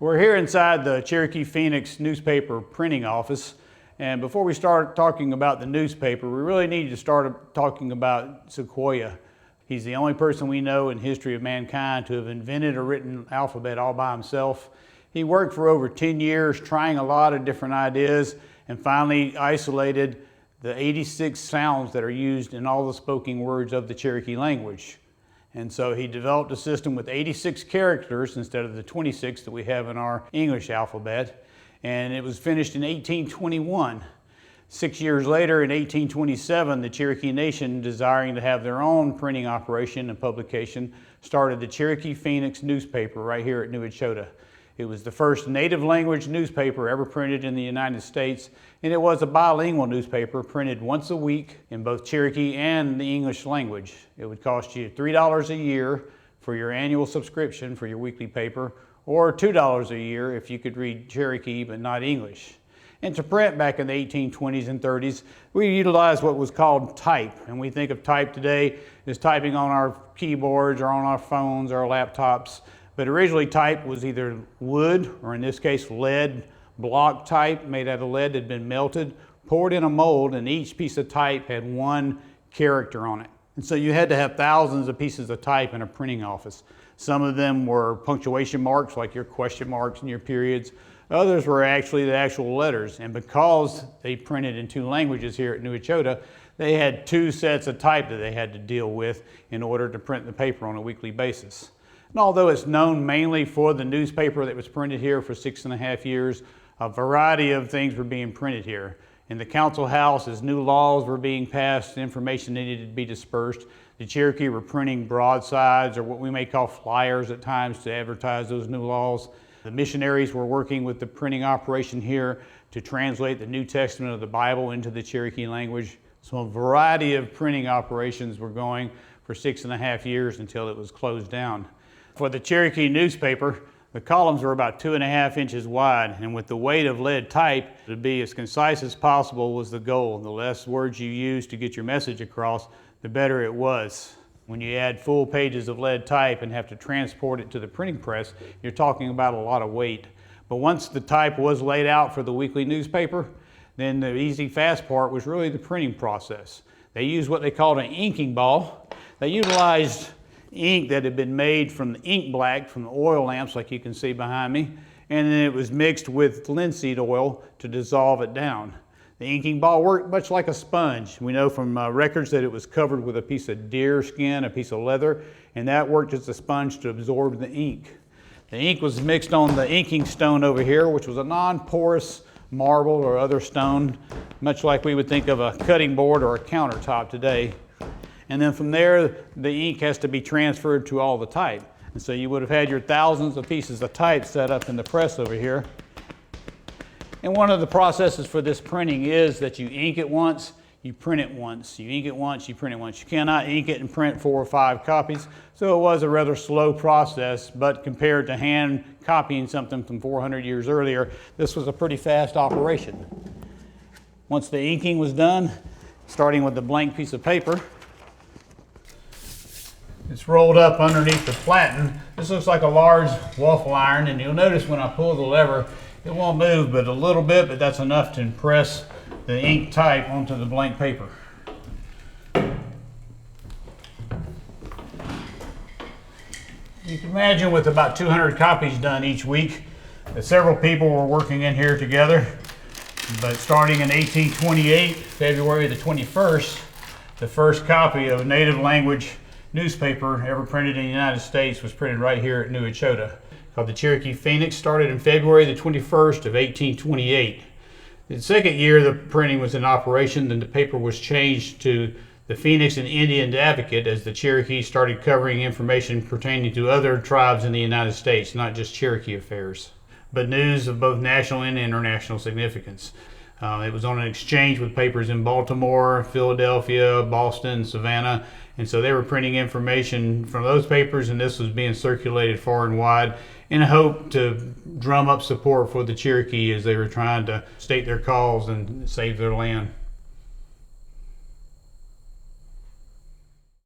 We're here inside the Cherokee Phoenix newspaper printing office, and before we start talking about the newspaper, we really need to start talking about Sequoyah. He's the only person we know in history of mankind to have invented a written alphabet all by himself. He worked for over 10 years trying a lot of different ideas and finally isolated the 86 sounds that are used in all the spoken words of the Cherokee language. And so he developed a system with 86 characters instead of the 26 that we have in our English alphabet. And it was finished in 1821. 6 years later, in 1827, the Cherokee Nation, desiring to have their own printing operation and publication, started the Cherokee Phoenix newspaper right here at New Echota. It was the first native language newspaper ever printed in the United States, and it was a bilingual newspaper printed once a week in both Cherokee and the English language. It would cost you $3 a year for your annual subscription for your weekly paper, or $2 a year if you could read Cherokee but not English. And to print back in the 1820s and 30s, we utilized what was called type. And we think of type today as typing on our keyboards or on our phones or our laptops. But originally type was either wood, or in this case lead, block type made out of lead that had been melted, poured in a mold, and each piece of type had one character on it. And so you had to have thousands of pieces of type in a printing office. Some of them were punctuation marks, like your question marks and your periods. Others were actually the actual letters. And because they printed in two languages here at New Echota, they had two sets of type that they had to deal with in order to print the paper on a weekly basis. And although it's known mainly for the newspaper that was printed here for 6.5 years, a variety of things were being printed here. In the council house, as new laws were being passed, information needed to be dispersed. The Cherokee were printing broadsides, or what we may call flyers at times, to advertise those new laws. The missionaries were working with the printing operation here to translate the New Testament of the Bible into the Cherokee language. So a variety of printing operations were going for 6.5 years until it was closed down. For the Cherokee newspaper, the columns were about 2.5 inches wide, and with the weight of lead type, to be as concise as possible was the goal. The less words you used to get your message across, the better it was. When you add full pages of lead type and have to transport it to the printing press, you're talking about a lot of weight. But once the type was laid out for the weekly newspaper, then the easy, fast part was really the printing process. They used what they called an inking ball. They utilized ink that had been made from the ink black from the oil lamps, like you can see behind me, and then it was mixed with linseed oil to dissolve it down. The inking ball worked much like a sponge. We know from records that it was covered with a piece of deer skin, a piece of leather, and that worked as a sponge to absorb the ink. The ink was mixed on the inking stone over here, which was a non-porous marble or other stone, much like we would think of a cutting board or a countertop today. And then from there, the ink has to be transferred to all the type. And so you would have had your thousands of pieces of type set up in the press over here. And one of the processes for this printing is that you ink it once, you print it once. You ink it once, you print it once. You cannot ink it and print 4 or 5 copies. So it was a rather slow process, but compared to hand copying something from 400 years earlier, this was a pretty fast operation. Once the inking was done, starting with the blank piece of paper, it's rolled up underneath the platen. This looks like a large waffle iron, and you'll notice when I pull the lever, it won't move but a little bit, but that's enough to impress the ink type onto the blank paper. You can imagine with about 200 copies done each week, that several people were working in here together. But starting in 1828, February the 21st, the first copy of a native language newspaper ever printed in the United States was printed right here at New Echota, called the Cherokee Phoenix. Started in February the 21st of 1828. The second year the printing was in operation, then the paper was changed to the Phoenix and Indian Advocate as the Cherokee started covering information pertaining to other tribes in the United States, not just Cherokee affairs, but news of both national and international significance. It was on an exchange with papers in Baltimore, Philadelphia, Boston, Savannah, and so they were printing information from those papers, and this was being circulated far and wide in a hope to drum up support for the Cherokee as they were trying to state their cause and save their land.